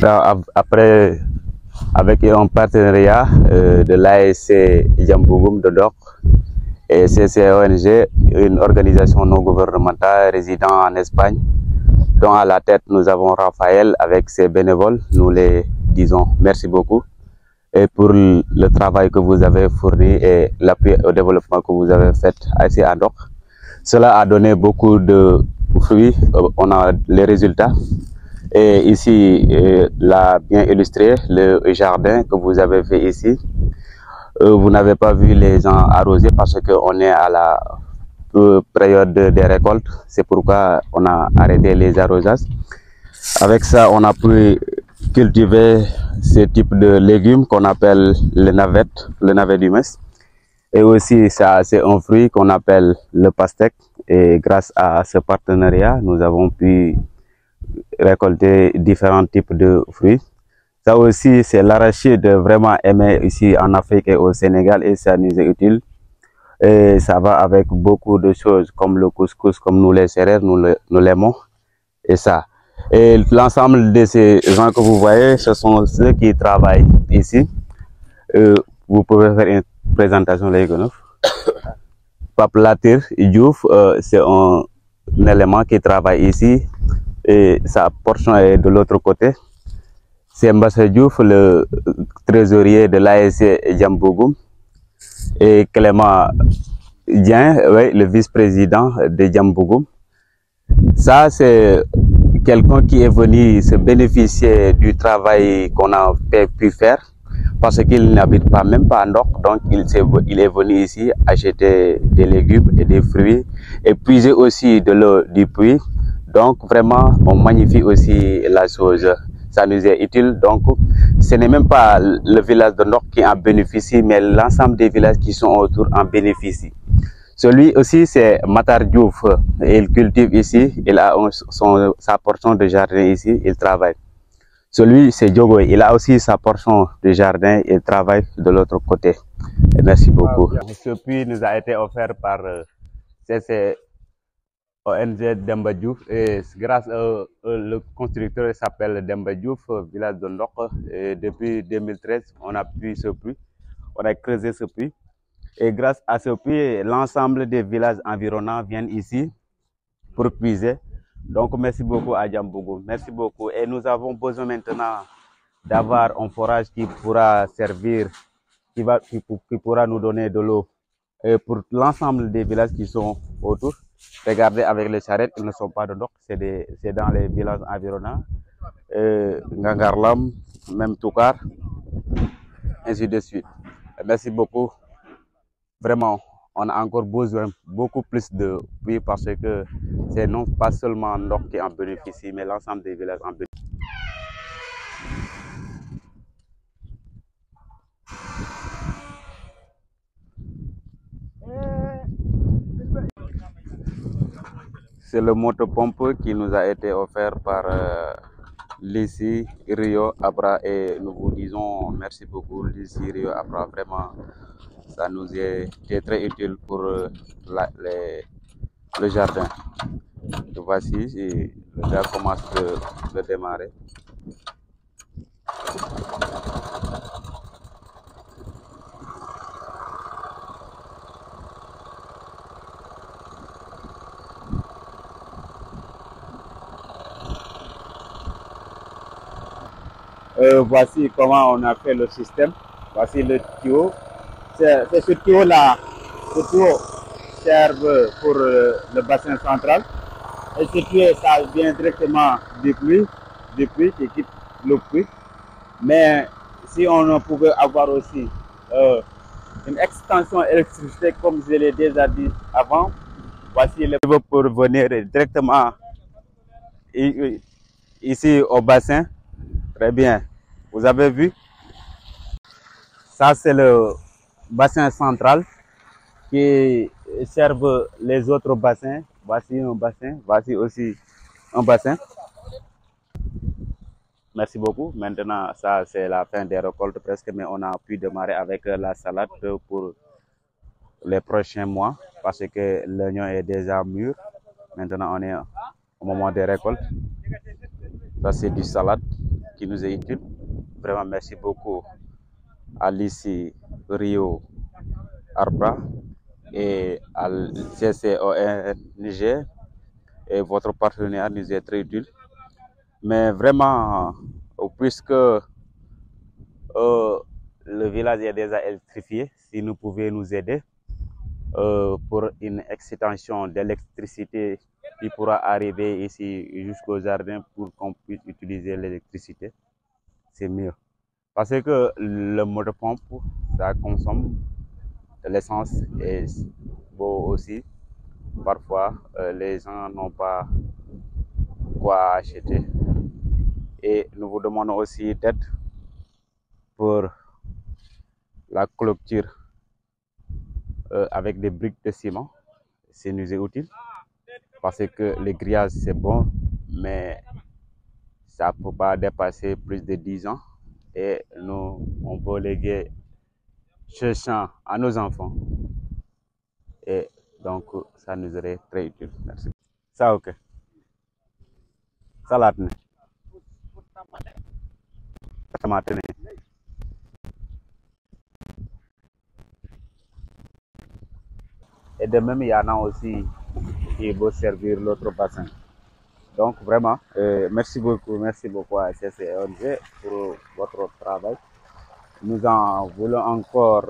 Après, avec un partenariat de l'ASC Diambogoum de Dok et CCONG, une organisation non gouvernementale résidant en Espagne, dont à la tête nous avons Raphaël avec ses bénévoles. Nous les disons merci beaucoup et pour le travail que vous avez fourni et l'appui au développement que vous avez fait ici à Dok. Cela a donné beaucoup de fruits, on a les résultats. Et ici, l'a bien illustré, le jardin que vous avez fait ici. Vous n'avez pas vu les gens arroser parce qu'on est à la période des récoltes. C'est pourquoi on a arrêté les arrosages. Avec ça, on a pu cultiver ce type de légumes qu'on appelle le navet du mes. Et aussi, ça, c'est un fruit qu'on appelle le pastèque. Et grâce à ce partenariat, nous avons pu récolter différents types de fruits. Ça aussi, c'est l'arachide vraiment aimé ici en Afrique et au Sénégal et ça nous est utile. Et ça va avec beaucoup de choses comme le couscous, comme nous les Sérères, nous l'aimons. Et ça. Et l'ensemble de ces gens que vous voyez, ce sont ceux qui travaillent ici. Vous pouvez faire une présentation là. Pape Latir Diouf, c'est un élément qui travaille ici et sa portion est de l'autre côté. C'est Mbassé Diouf, le trésorier de l'ASC Diambogoum, et Clément Dien, oui, le vice-président de Diambogoum. Ça, c'est quelqu'un qui est venu se bénéficier du travail qu'on a pu faire parce qu'il n'habite pas même pas en Dok, donc il est venu ici acheter des légumes et des fruits et puiser aussi de l'eau du puits. Donc vraiment, on magnifie aussi la chose. Ça nous est utile. Donc, ce n'est même pas le village de Dok qui en bénéficie, mais l'ensemble des villages qui sont autour en bénéficient. Celui aussi, c'est Matar Diouf. Il cultive ici, il a sa portion de jardin ici, il travaille. Celui, c'est Diogo, il a aussi sa portion de jardin, il travaille de l'autre côté. Et merci beaucoup. Ce puits nous a été offert par CCONG Demba Diouf et grâce le constructeur s'appelle Demba Diouf, village de Dok. Et depuis 2013, on a pu ce puits, on a creusé ce puits. Et grâce à ce puits, l'ensemble des villages environnants viennent ici pour puiser. Donc, merci beaucoup à Diambogoum. Merci beaucoup. Et nous avons besoin maintenant d'avoir un forage qui pourra servir, qui pourra nous donner de l'eau. Et pour l'ensemble des villages qui sont autour, regardez avec les charrettes, ils ne sont pas de Dok, c'est dans les villages environnants. Ngangarlam, même Toukar, ainsi de suite. Et merci beaucoup. Vraiment, on a encore besoin beaucoup plus de puits parce que c'est non pas seulement Dok qui en bénéficie, mais l'ensemble des villages en bénéficient. C'est le motopompe qui nous a été offert par Lissi Rio Abra et nous vous disons merci beaucoup Lissi Rio Abra. Vraiment, ça nous est très utile pour le jardin. Voici, le gars commence de démarrer. Voici comment on a fait le système. Voici le tuyau. C'est ce tuyau-là, ce tuyau serve pour le bassin central. Et ce tuyau, ça vient directement du puits qui quitte le puits. Mais si on pouvait avoir aussi une extension électricité, comme je l'ai déjà dit avant, voici le tuyau pour venir directement ici au bassin. Très bien. Vous avez vu? Ça, c'est le bassin central qui serve les autres bassins. Voici un bassin. Voici aussi un bassin. Merci beaucoup. Maintenant, ça, c'est la fin des récoltes presque, mais on a pu démarrer avec la salade pour les prochains mois parce que l'oignon est déjà mûr. Maintenant, on est au moment des récoltes. Ça, c'est du salade qui nous est utile. Vraiment, merci beaucoup à l'ICI Rio Arbra et à CCONG, et votre partenaire nous est très utile. Mais vraiment, puisque le village est déjà électrifié, si nous pouviez nous aider pour une extension d'électricité qui pourra arriver ici jusqu'au jardin pour qu'on puisse utiliser l'électricité, c'est mieux. Parce que le motopompe, ça consomme de l'essence et beau aussi. Parfois, les gens n'ont pas quoi acheter. Et nous vous demandons aussi d'aide pour la clôture avec des briques de ciment. C'est nous est utile parce que le grillage c'est bon, mais ça ne peut pas dépasser plus de 10 ans. Et nous, on peut léguer ce champ à nos enfants. Et donc, ça nous serait très utile. Merci. Ça, ok. Salade. Tomate. Et de même, il y en a aussi qui vont servir l'autre bassin. Donc, vraiment, merci beaucoup à CCONG pour votre travail. Nous en voulons encore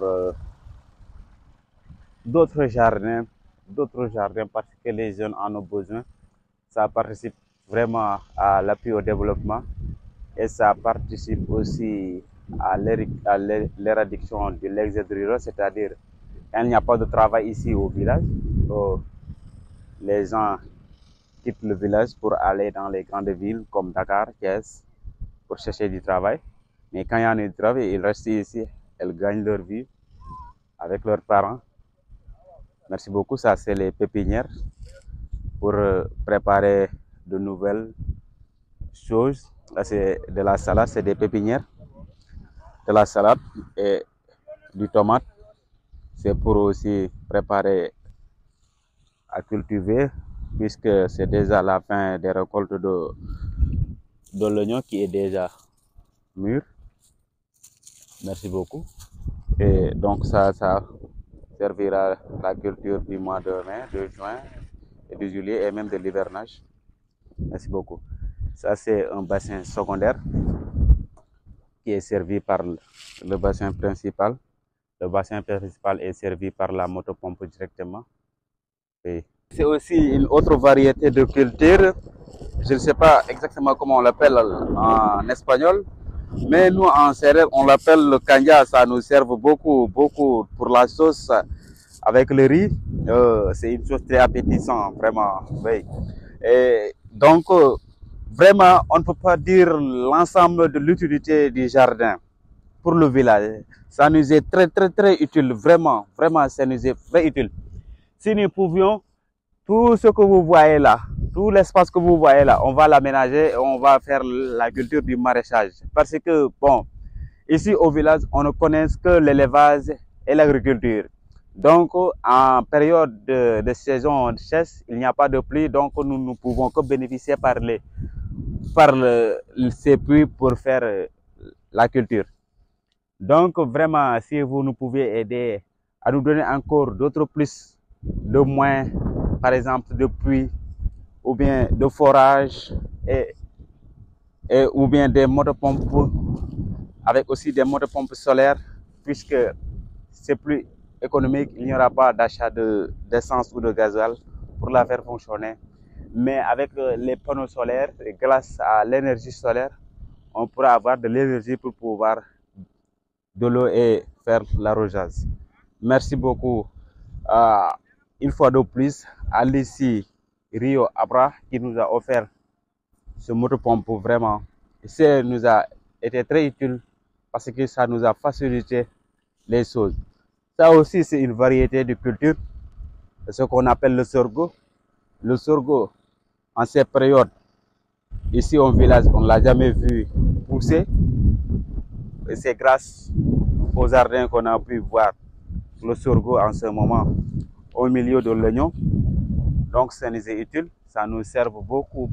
d'autres jardins parce que les jeunes en ont besoin. Ça participe vraiment à l'appui au développement et ça participe aussi à l'éradication de l'exode rural, c'est-à-dire qu'il n'y a pas de travail ici au village. Les gens quittent le village pour aller dans les grandes villes comme Dakar, Thiès, pour chercher du travail. Mais quand il y en a du travail, ils restent ici, elles gagnent leur vie avec leurs parents. Merci beaucoup. Ça, c'est les pépinières pour préparer de nouvelles choses. Là, c'est de la salade, c'est des pépinières, de la salade et du tomate. C'est pour aussi préparer à cultiver, puisque c'est déjà la fin des récoltes de l'oignon qui est déjà mûr. Merci beaucoup. Et donc ça servira à la culture du mois de mai, de juin et de juillet et même de l'hivernage. Merci beaucoup. Ça, c'est un bassin secondaire qui est servi par le bassin principal. Le bassin principal est servi par la motopompe directement. C'est aussi une autre variété de culture. Je ne sais pas exactement comment on l'appelle en espagnol, mais nous en Sérère, on l'appelle le kanja. Ça nous sert beaucoup pour la sauce avec le riz. C'est une chose très appétissante, vraiment. Oui. Et donc, vraiment, on ne peut pas dire l'ensemble de l'utilité du jardin pour le village. Ça nous est très utile, vraiment, ça nous est très utile. Si nous pouvions, tout ce que vous voyez là, tout l'espace que vous voyez là, on va l'aménager et on va faire la culture du maraîchage. Parce que, bon, ici au village, on ne connaît que l'élevage et l'agriculture. Donc, en période de saison de chasse, il n'y a pas de pluie, donc nous ne pouvons que bénéficier ces puits pour faire la culture. Donc, vraiment, si vous nous pouvez aider à nous donner encore d'autres plus de moyens, par exemple de puits, ou bien de forage, ou bien des motopompes, avec aussi des motopompes solaires, puisque c'est plus économique, il n'y aura pas d'achat d'essence ou de gasoil pour la faire fonctionner. Mais avec les panneaux solaires, grâce à l'énergie solaire, on pourra avoir de l'énergie pour pouvoir de l'eau et faire l'arrosage. Merci beaucoup une fois de plus à l'ICI Rio Arbra qui nous a offert ce motopompe. Vraiment, ça nous a été très utile parce que ça nous a facilité les choses. Ça aussi, c'est une variété de culture, ce qu'on appelle le sorgho. Le sorgho, en ces périodes, ici au village, on ne l'a jamais vu pousser. Et c'est grâce aux jardins qu'on a pu voir le sorgho en ce moment au milieu de l'oignon. Donc, ça nous est utile, ça nous sert beaucoup.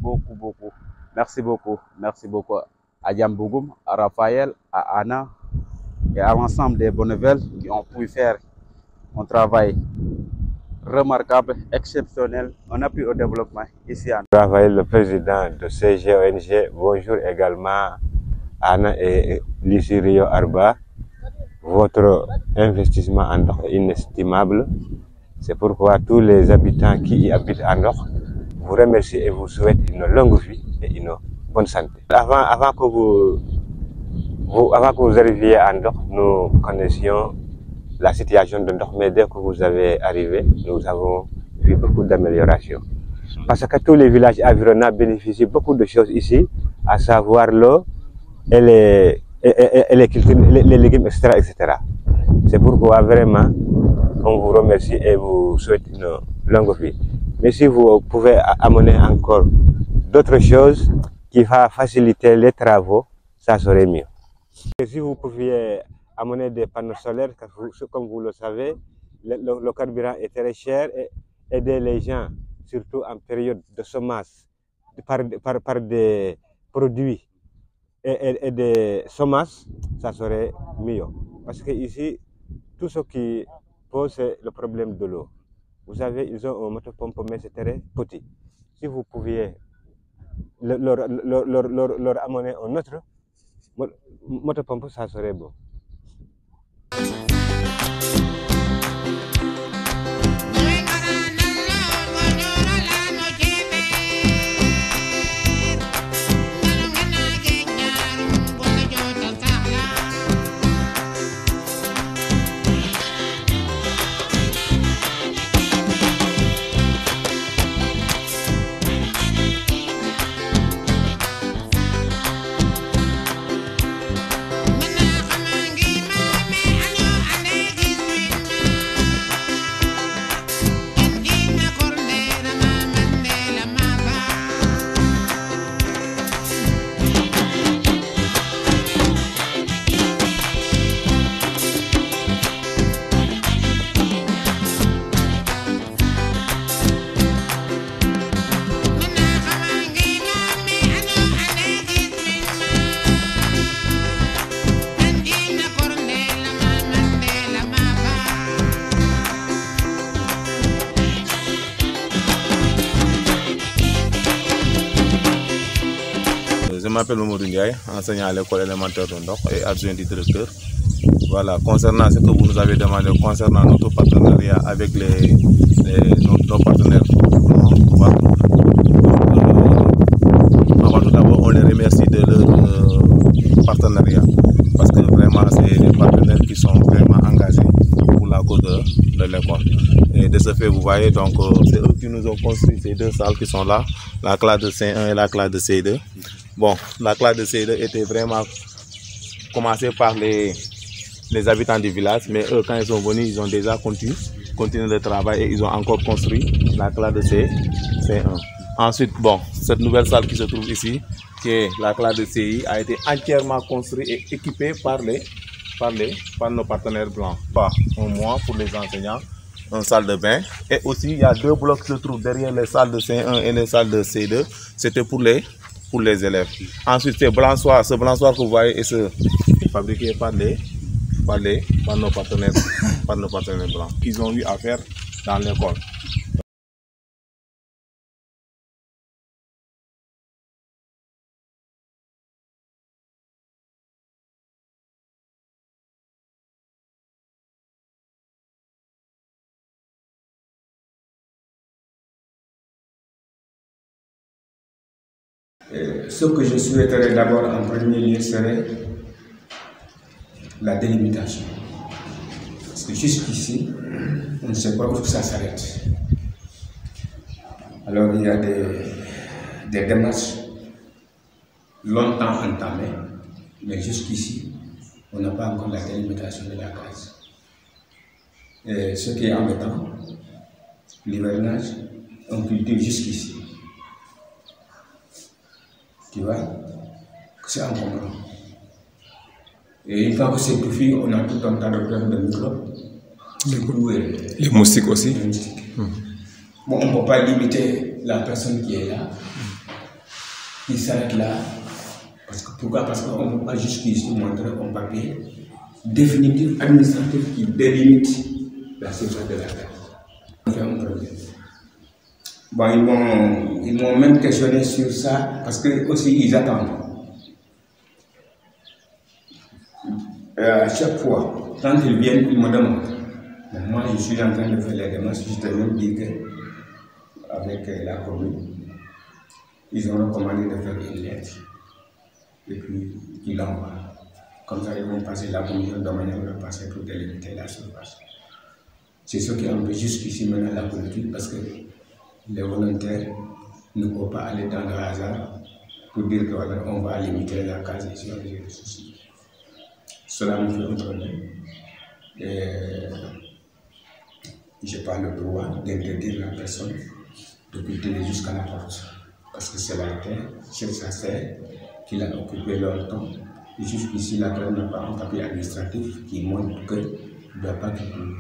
Merci beaucoup. à Diambogoum, à Raphaël, à Anna et à l'ensemble des bénévoles qui ont pu faire un travail remarquable, exceptionnel, en appui au développement ici à Raphaël, le président de CGONG, bonjour également Anna et Lucie Rio Arba. Votre investissement en Ndokh est inestimable. C'est pourquoi tous les habitants qui y habitent à Ndokh vous remercient et vous souhaitent une longue vie et une bonne santé. Avant que vous arriviez à Ndokh, nous connaissions la situation de Ndokh, mais dès que vous avez arrivé, nous avons vu beaucoup d'améliorations. Parce que tous les villages environnants bénéficient beaucoup de choses ici, à savoir l'eau et les cultures, les légumes, etc., etc. C'est pourquoi vraiment, on vous remercie et vous souhaite une longue vie. Mais si vous pouvez amener encore d'autres choses qui vont faciliter les travaux, ça serait mieux. Et si vous pouviez amener des panneaux solaires, comme vous le savez, le carburant est très cher et aider les gens, surtout en période de semences, par des produits et des semences, ça serait mieux. Parce que ici, tout ce qui pose, c'est le problème de l'eau. Vous savez, ils ont un motopompe, mais c'est très petit. Si vous pouviez leur amener un autre motopompe, ça serait bon. Je m'appelle Mamadou Ndiaye, enseignant à l'école élémentaire de Ndokh et adjoint du directeur. Voilà, concernant ce que vous nous avez demandé, concernant notre partenariat avec nos partenaires, avant tout d'abord, on les remercie de leur partenariat parce que vraiment, c'est des partenaires qui sont vraiment engagés pour la cause de l'école. Et de ce fait, vous voyez, donc c'est eux qui nous ont construit ces deux salles qui sont là, la classe de C1 et la classe de C2. Bon, la classe de C2 était vraiment commencée par les habitants du village, mais eux, quand ils sont venus, ils ont déjà continué le travail et ils ont encore construit la classe de C1. Ensuite, bon, cette nouvelle salle qui se trouve ici, qui est la classe de CI, a été entièrement construite et équipée par nos partenaires blancs. Pas un mois pour les enseignants, une salle de bain. Et aussi, il y a deux blocs qui se trouvent derrière les salles de C1 et les salles de C2. C'était pour les élèves. Ensuite, ce blanchoir que vous voyez est fabriqué par nos partenaires blancs qu'ils ont eu à faire dans l'école. Ce que je souhaiterais d'abord en premier lieu serait la délimitation. Parce que jusqu'ici, on ne sait pas où ça s'arrête. Alors il y a des démarches longtemps entamées, mais jusqu'ici, on n'a pas encore la délimitation de la case. Et ce qui est embêtant, l'hivernage, on cultive jusqu'ici. Tu vois, c'est encombrant. Et une fois que c'est tout fini, on a tout un tas de microbes. Les moustiques aussi. Les moustiques. Bon, on ne peut pas limiter la personne qui est là, qui s'arrête là, Pourquoi? Parce qu'on ne peut pas jusqu'ici montrer un papier définitif, administratif qui délimite la surface de la terre. On fait un problème. Bon, ils m'ont même questionné sur ça parce que aussi ils attendent. À chaque fois, quand ils viennent, ils me demandent. Mais moi, je suis en train de faire les démarches. Je te même dire qu'avec la commune, ils ont recommandé de faire une lettre et puis ils l'envoient. Comme ça, ils vont passer la commission domaniale, va passer pour délimiter la surface. C'est ce qui empêche jusqu'ici maintenant la politique parce que les volontaires ne peuvent pas aller dans le hasard pour dire qu'on va limiter la case ici, on a ceci. Cela me fait un problème. Je n'ai pas le droit d'interdire la personne de cultiver jusqu'à la porte. Parce que c'est la terre, c'est sa terre qu'il a occupé longtemps. Et jusqu'ici, la terre n'a pas un papier administratif qui montre qu'il ne doit pas cultiver.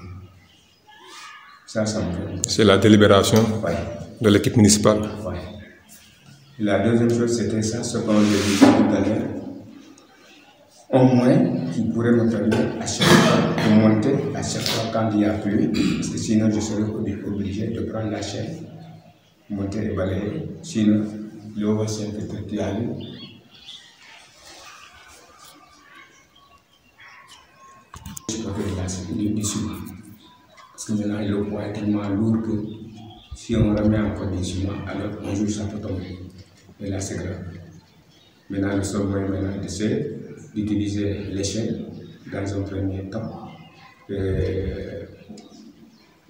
Ça me fait un problème. C'est la délibération de l'équipe municipale. Oui. La deuxième chose, c'était ça, ce qu'on dit tout à l'heure. Au moins, qui pourrait me permettre à chaque fois de monter, à chaque fois quand il y a plu, parce que sinon je serais obligé de prendre la chaîne, monter et balayer. Sinon, l'eau c'est peut-être y aller. Je préfère la dessous. Parce que maintenant, le poids est tellement lourd que si on remet encore des ciments, alors un jour ça peut tomber. Et là, c'est grave. Maintenant, le seul moyen maintenant, c'est d'utiliser l'échelle dans un premier temps.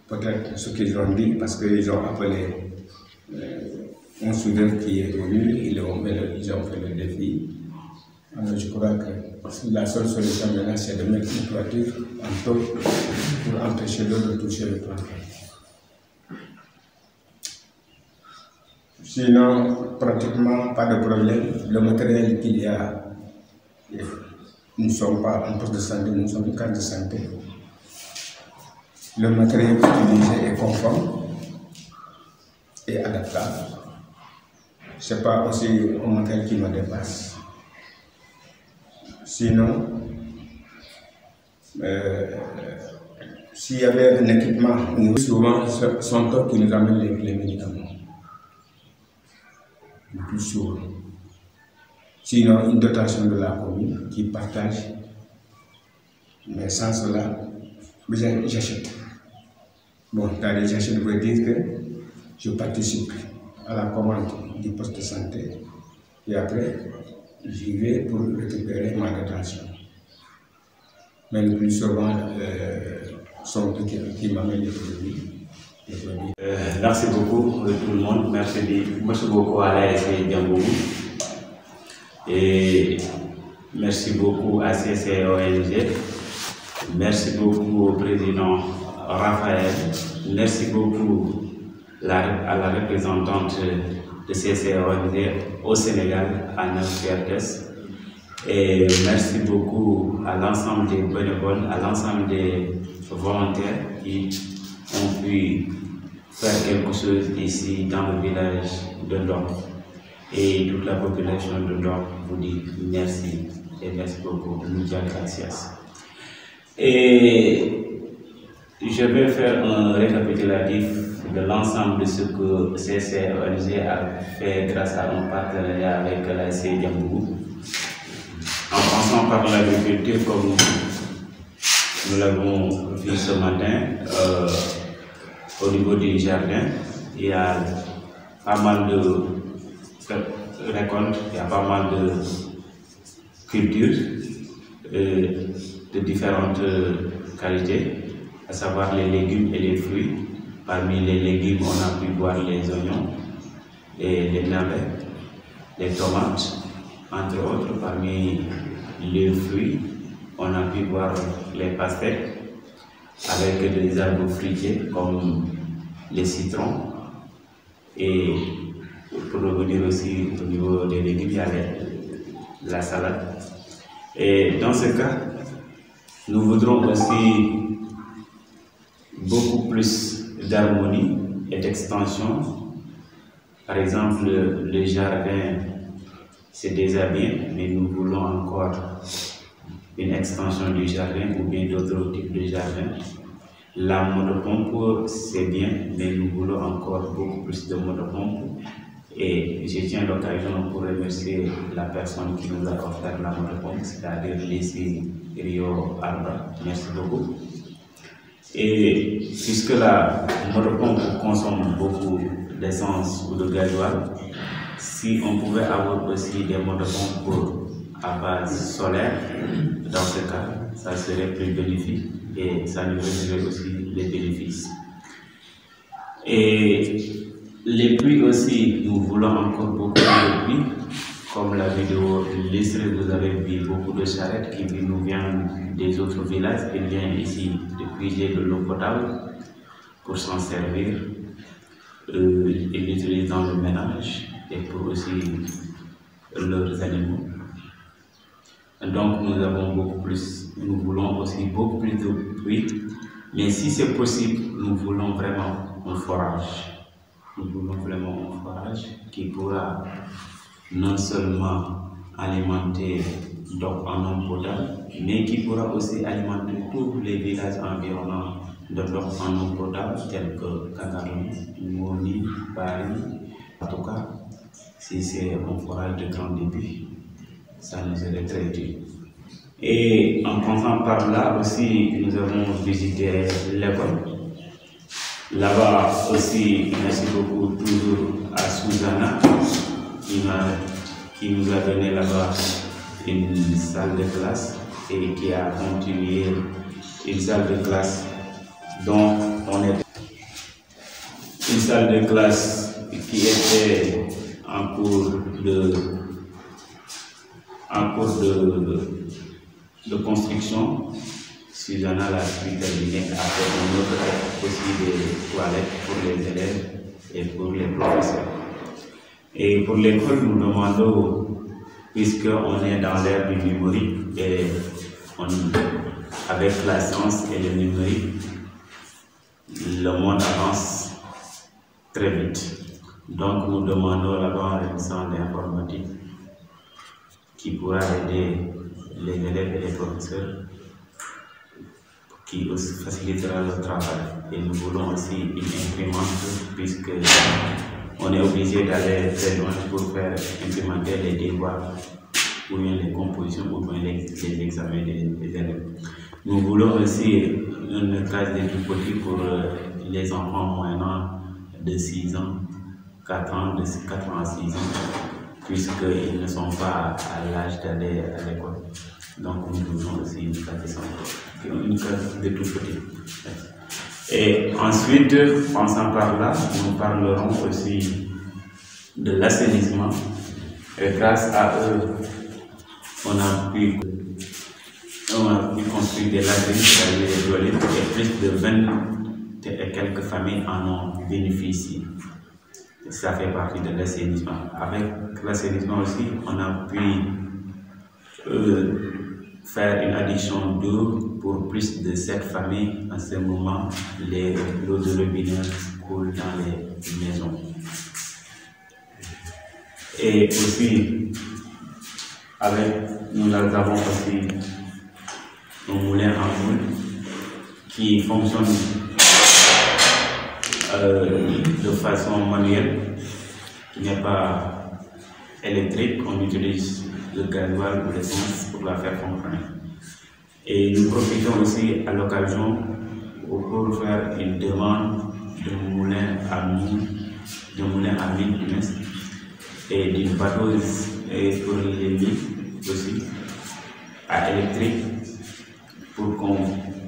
Peut-être ce qu'ils ont dit, parce qu'ils ont appelé un soudeur qui est venu, ils ont fait le défi. Alors je crois que la seule solution maintenant, c'est de mettre une toiture en tôle pour empêcher l'eau de toucher le plancher. Sinon, pratiquement pas de problème. Le matériel qu'il y a, nous ne sommes pas un poste de santé, nous sommes une carte de santé. Le matériel utilisé est conforme et adaptable. Ce n'est pas aussi un matériel qui me dépasse. Sinon, s'il y avait un équipement, souvent, sont eux qui nous amènent les médicaments. Le plus souvent. Sinon, une dotation de la commune qui partage. Mais sans cela, j'achète. Bon, j'achète veut dire que je participe à la commande du poste de santé et après, j'y vais pour récupérer ma dotation. Mais le plus souvent, sont eux qui m'amènent les produits. Merci beaucoup tout le monde. Merci beaucoup à l'ASC Diambougou. Et merci beaucoup à CCONG. Merci beaucoup au président Raphaël. Merci beaucoup à la représentante de CCONG au Sénégal, Anna Fiertes. Et merci beaucoup à l'ensemble des bénévoles, à l'ensemble des volontaires qui ont pu faire quelque chose ici dans le village de Ndok. Et toute la population de Ndok vous dit merci et merci beaucoup. Muchas gracias. Et je vais faire un récapitulatif de l'ensemble de ce que CCONG a fait grâce à un partenariat avec l'ASC Diambougou. En passant par l'agriculture, comme nous l'avons vu ce matin, au niveau du jardin, il y a pas mal de récoltes, il y a pas mal de cultures de différentes qualités, à savoir les légumes et les fruits. Parmi les légumes, on a pu voir les oignons et les navets, les tomates, entre autres. Parmi les fruits, on a pu voir les pastèques avec des arbres fruitiers comme les citrons. Et pour revenir aussi au niveau des légumes, il y a la salade. Et dans ce cas, nous voudrons aussi beaucoup plus d'harmonie et d'extension. Par exemple, le jardin c'est déjà bien, mais nous voulons encore une extension du jardin ou bien d'autres types de jardins. La motopompe, c'est bien, mais nous voulons encore beaucoup plus de motopompes. Et je tiens l'occasion pour remercier la personne qui nous a offert la motopompe, c'est-à-dire Lissy Rio Arba. Merci beaucoup. Et puisque la motopompe consomme beaucoup d'essence ou de gasoil, si on pouvait avoir aussi des motopompes à base solaire, dans ce cas, ça serait plus bénéfique et ça nous réduirait aussi les bénéfices. Et les pluies aussi, nous voulons encore beaucoup de pluies. Comme la vidéo illustre, vous avez vu beaucoup de charrettes qui nous viennent des autres villages et viennent ici de puiser de l'eau potable pour s'en servir. Ils l'utilisent dans le ménage et pour aussi leurs animaux. Donc nous voulons aussi beaucoup plus de pluie. Mais si c'est possible, nous voulons vraiment un forage. Nous voulons vraiment un forage qui pourra non seulement alimenter donc en eau potable, mais qui pourra aussi alimenter tous les villages environnants de l'eau en eau potable, tels que Kakaroun, Moni, Paris. En tout cas, si c'est un forage de grand débit, ça nous serait très utile. Et en passant par là aussi, nous avons visité l'école. Là-bas aussi, merci beaucoup toujours à Susanna qui nous a donné là-bas une salle de classe et qui a continué une salle de classe dont on est une salle de classe qui était en cours de construction. Susanna l'a pu terminer après un autre aussi des toilettes pour les élèves et pour les professeurs. Et pour l'école, nous demandons, puisqu'on est dans l'ère du numérique et avec la science et le numérique, le monde avance très vite. Donc nous demandons là-bas un centre d'informatique qui pourra aider les élèves et les professeurs, qui aussi facilitera le travail. Et nous voulons aussi une imprimante, puisque on est obligé d'aller très loin pour faire implémenter les devoirs, ou bien les compositions, ou bien les examens des élèves. Nous voulons aussi une classe de tout petit pour les enfants moyennant de 6 ans, 4 ans, de 4 ans à 6 ans, puisqu'ils ne sont pas à l'âge d'aller à l'école. Donc nous voulons aussi une classe de tout petit. Et ensuite, passant par là, nous parlerons aussi de l'assainissement. Et grâce à eux, on a pu construire des latrines, c'est-à-dire des toilettes, et plus de 20 et quelques familles en ont bénéficié. Ça fait partie de l'assainissement. Avec l'assainissement aussi, on a pu faire une addition d'eau pour plus de 7 familles. En ce moment, l'eau de robinet coule dans les maisons. Et aussi, nous avons aussi un moulin à moule qui fonctionne de façon manuelle, qui n'est pas électrique. On utilise le gasoil ou l'essence pour la faire fonctionner. Et nous profitons aussi à l'occasion pour faire une demande de moulin à mille et d'une batteuse et pour les mines aussi à électrique, pour qu'on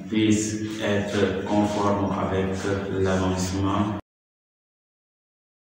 puisse être conforme avec l'avancement